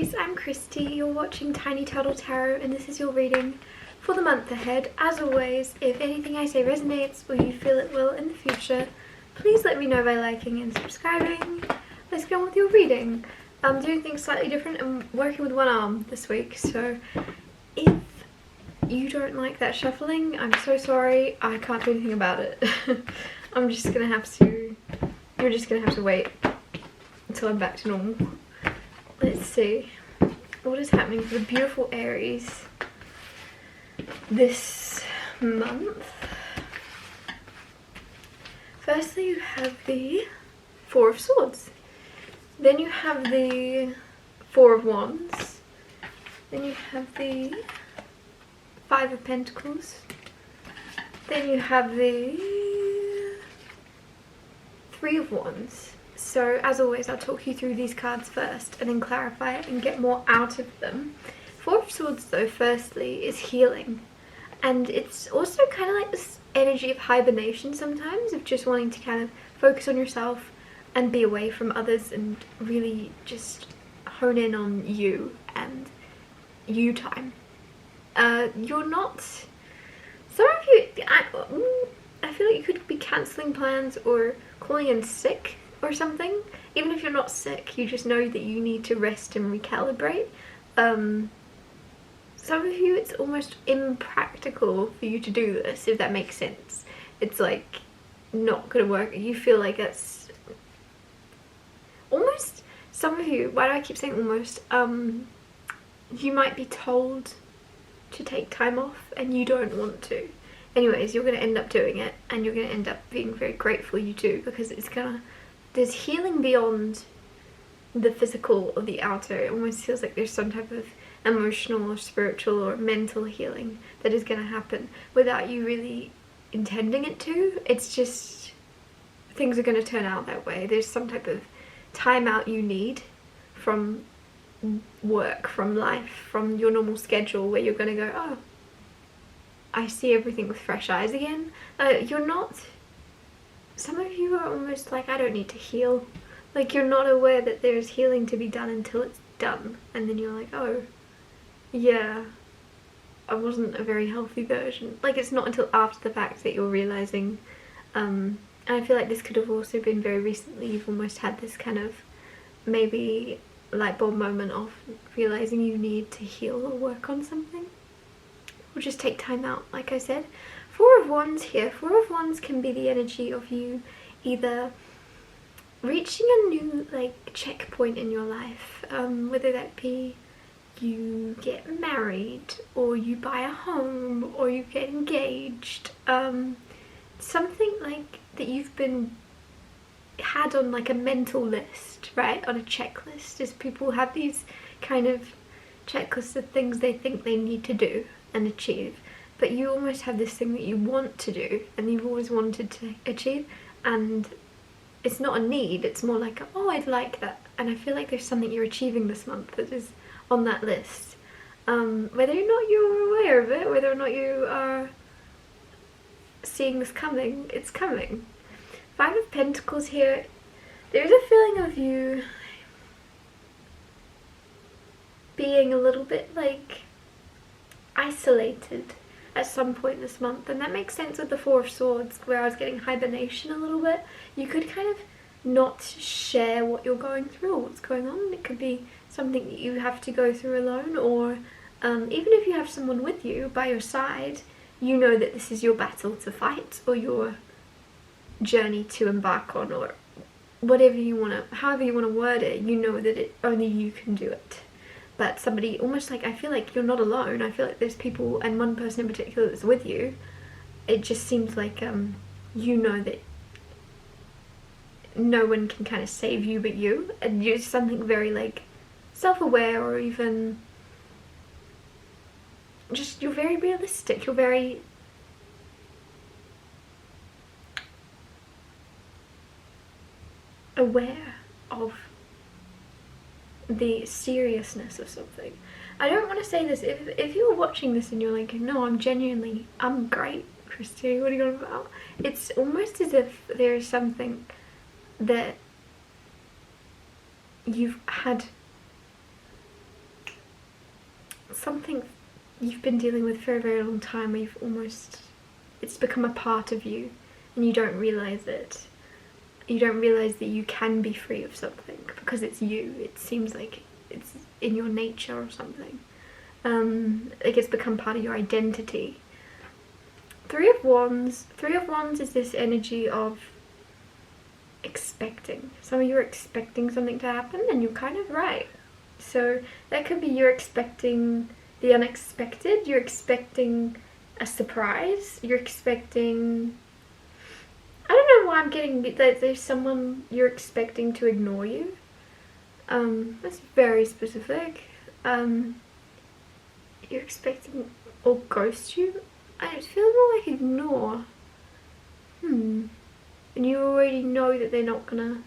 Aries, I'm Christy, you're watching Tiny Turtle Tarot and this is your reading for the month ahead. As always, if anything I say resonates or you feel it will in the future, please let me know by liking and subscribing. Let's get on with your reading. I'm doing things slightly different. I'm working with one arm this week, so if you don't like that shuffling, I'm so sorry. I can't do anything about it. You're just gonna have to wait until I'm back to normal. Let's see what is happening for the beautiful Aries this month. Firstly, you have the Four of Swords. Then you have the Four of Wands. Then you have the Five of Pentacles. Then you have the Three of Wands. So as always, I'll talk you through these cards first and then clarify it and get more out of them. Four of Swords though, firstly, is healing. And it's also kind of like this energy of hibernation sometimes, of just wanting to kind of focus on yourself and be away from others and really just hone in on you and you time. You're not... Some of you... I feel like you could be cancelling plans or calling in sick or something. Even if you're not sick, you just know that you need to rest and recalibrate. Some of you, it's almost impractical for you to do this, if that makes sense. It's like not gonna work. You feel like it's almost, some of you, why do I keep saying almost, you might be told to take time off and you don't want to. Anyways, you're gonna end up doing it and you're gonna end up being very grateful you do, because it's gonna, there's healing beyond the physical or the outer. It almost feels like there's some type of emotional or spiritual or mental healing that is going to happen without you really intending it to. It's just, things are going to turn out that way. There's some type of time out you need from work, from life, from your normal schedule, where you're going to go, oh, I see everything with fresh eyes again. You're not... Some of you are almost like, I don't need to heal. Like, you're not aware that there's healing to be done until it's done. And then you're like, oh, yeah, I wasn't a very healthy version. Like, it's not until after the fact that you're realising. And I feel like this could have also been very recently. You've almost had this kind of maybe light bulb moment of realising you need to heal or work on something. Or just take time out, like I said. Four of Wands here. Four of Wands can be the energy of you either reaching a new like checkpoint in your life, whether that be you get married or you buy a home or you get engaged, something like that you've been had on like a mental list, right, on a checklist. As people have these kind of checklists of things they think they need to do and achieve, but you almost have this thing that you want to do and you've always wanted to achieve, and it's not a need, it's more like, oh, I'd like that. And I feel like there's something you're achieving this month that is on that list. Whether or not you're aware of it, whether or not you are seeing this coming, it's coming. Five of Pentacles here. There's a feeling of you being a little bit like isolated at some point this month, and that makes sense with the Four of Swords, where I was getting hibernation a little bit. You could kind of not share what you're going through or what's going on. It could be something that you have to go through alone, or even if you have someone with you by your side, you know that this is your battle to fight or your journey to embark on, or whatever you want to, however you want to word it, you know that only you can do it. But somebody, almost like, I feel like you're not alone. I feel like there's people, and one person in particular that's with you. It just seems like you know that no one can kind of save you but you, and you're something very like self-aware, or even just, you're very realistic. You're very aware of the seriousness of something. I don't want to say this, if you're watching this and you're like, no, I'm great, Christy, what are you on about? It's almost as if there's something that you've had something you've been dealing with for a very long time, where it's become a part of you and you don't realise it. You don't realise that you can be free of something because it's you. It seems like it's in your nature or something. Like it's become part of your identity. Three of Wands is this energy of expecting. Some of you are expecting something to happen and you're kind of right. So that could be you're expecting the unexpected, you're expecting a surprise, you're expecting... I don't know why I'm getting that there's someone you're expecting to ignore you. That's very specific. You're expecting or ghost you. It feels more like ignore. And you already know that they're not gonna...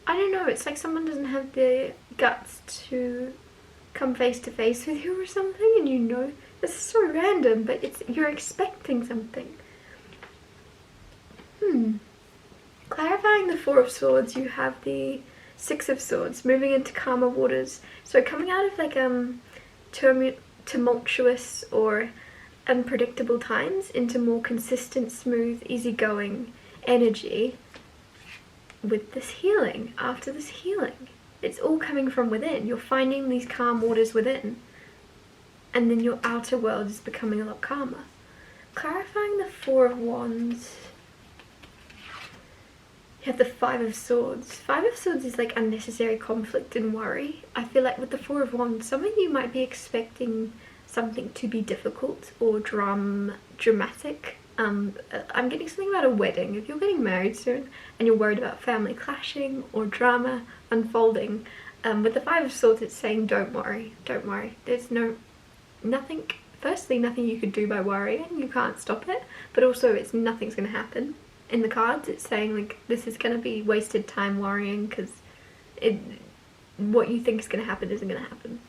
I don't know, it's like someone doesn't have the guts to come face to face with you or something, and you know, this is so random, but you're expecting something. Clarifying the Four of Swords, you have the Six of Swords, moving into calmer waters. So coming out of like tumultuous or unpredictable times into more consistent, smooth, easygoing energy with this healing. After this healing, it's all coming from within. You're finding these calm waters within, and then your outer world is becoming a lot calmer. Clarifying the Four of Wands, you have the Five of Swords. Five of Swords is like unnecessary conflict and worry. I feel like with the Four of Wands, some of you might be expecting something to be difficult or dramatic. I'm getting something about a wedding. If you're getting married soon and you're worried about family clashing or drama unfolding, with the Five of Swords it's saying don't worry, don't worry. There's nothing, firstly nothing you could do by worrying, you can't stop it, but also nothing's going to happen. In the cards it's saying like this is going to be wasted time worrying because what you think is going to happen isn't going to happen.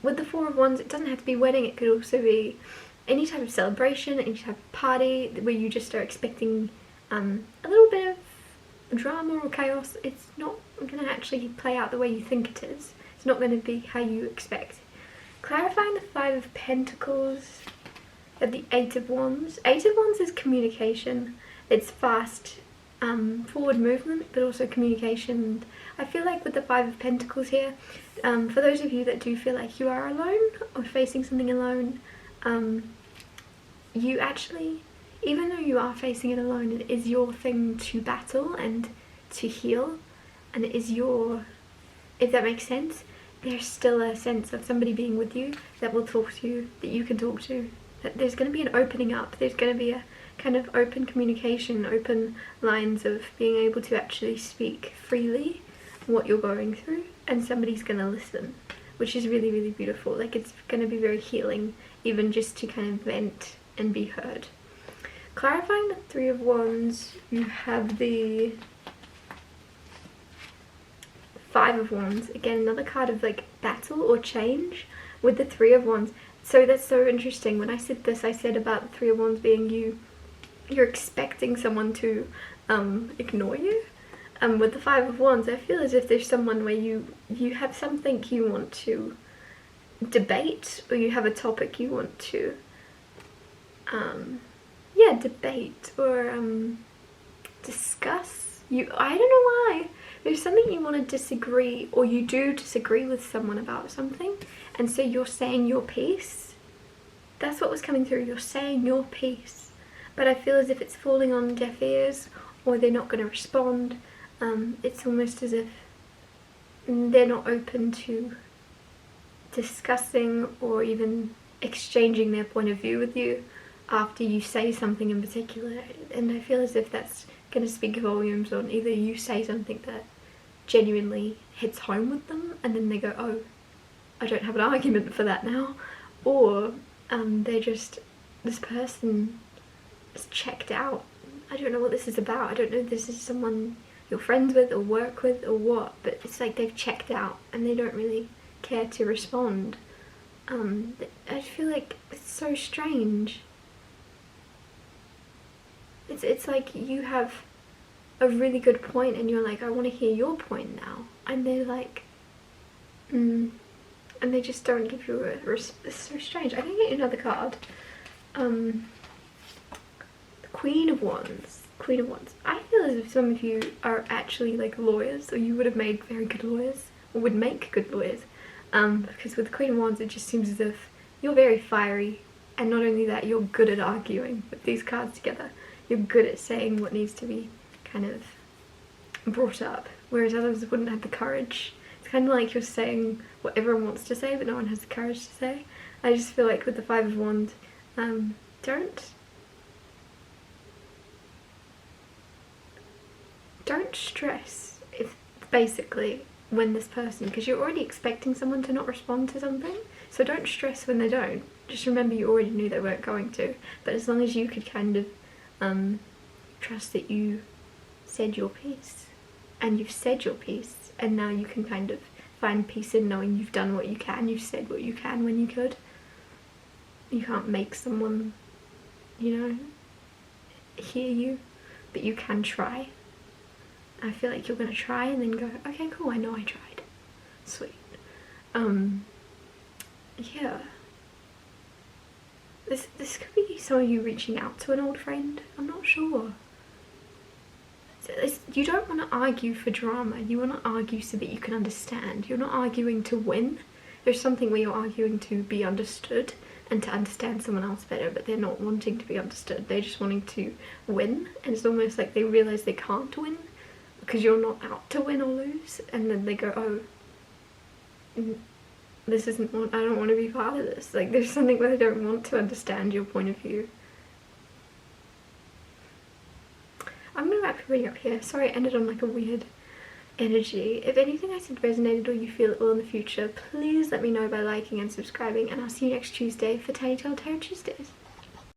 With the Four of Wands, it doesn't have to be wedding, it could also be any type of celebration, any type of party where you just are expecting a little bit of drama or chaos. It's not going to actually play out the way you think it is. It's not going to be how you expect. Clarifying the Five of Pentacles, at the Eight of Wands. Eight of Wands is communication. It's fast forward movement, but also communication. I feel like with the Five of Pentacles here, for those of you that do feel like you are alone or facing something alone, you actually, even though you are facing it alone, it is your thing to battle and to heal, and it is your, if that makes sense, there's still a sense of somebody being with you that will talk to you, that you can talk to, that there's going to be an opening up, there's going to be a kind of open communication, open lines of being able to actually speak freely what you're going through, and somebody's going to listen, which is really, really beautiful. Like it's going to be very healing, even just to kind of vent and be heard. Clarifying the Three of Wands, you have the Five of Wands. Again, another card of like battle or change with the Three of Wands. So that's so interesting. When I said this, I said about the Three of Wands being you're expecting someone to ignore you. With the Five of Wands, I feel as if there's someone where you have something you want to debate, or you have a topic you want to debate or discuss. I don't know why. There's something you want to disagree, or you do disagree with someone about something, and so you're saying your piece. That's what was coming through. You're saying your piece, but I feel as if it's falling on deaf ears, or they're not going to respond. It's almost as if they're not open to discussing or even exchanging their point of view with you after you say something in particular. And I feel as if that's going to speak volumes on either you say something that genuinely hits home with them and then they go, oh, I don't have an argument for that now, or they're just, this person is checked out. I don't know what this is about. I don't know if this is someone you're friends with or work with or what, but it's like they've checked out and they don't really care to respond. I feel like it's so strange. It's like you have a really good point and you're like, I want to hear your point now, and they're like, and they just don't give you it's so strange. I can get you another card. The Queen of Wands. Queen of Wands. I feel as if some of you are actually like lawyers, or you would have made very good lawyers, or would make good lawyers. Because with the Queen of Wands, it just seems as if you're very fiery, and not only that, you're good at arguing with these cards together. You're good at saying what needs to be kind of brought up, whereas others wouldn't have the courage. It's kind of like you're saying what everyone wants to say, but no one has the courage to say. I just feel like with the Five of Wands, don't stress if basically when this person, because you're already expecting someone to not respond to something, so don't stress when they don't. Just remember you already knew they weren't going to, but as long as you could kind of trust that you said your piece, and you've said your piece, and now you can kind of find peace in knowing you've done what you can, you've said what you can when you could. You can't make someone, you know, hear you, but you can try. I feel like you're gonna try and then go, okay, cool, I know I tried. Sweet. Yeah. This could be some of you reaching out to an old friend. I'm not sure. You don't want to argue for drama. You want to argue so that you can understand. You're not arguing to win. There's something where you're arguing to be understood and to understand someone else better, but they're not wanting to be understood. They're just wanting to win, and it's almost like they realise they can't win because you're not out to win or lose, and then they go, oh, this isn't what, I don't want to be part of this. Like, there's something where they don't want to understand your point of view. I'm gonna wrap everything up here. Sorry I ended on like a weird energy. If anything I said resonated or you feel it will in the future, please let me know by liking and subscribing, and I'll see you next Tuesday for Tiny Tale Tarot Tuesdays.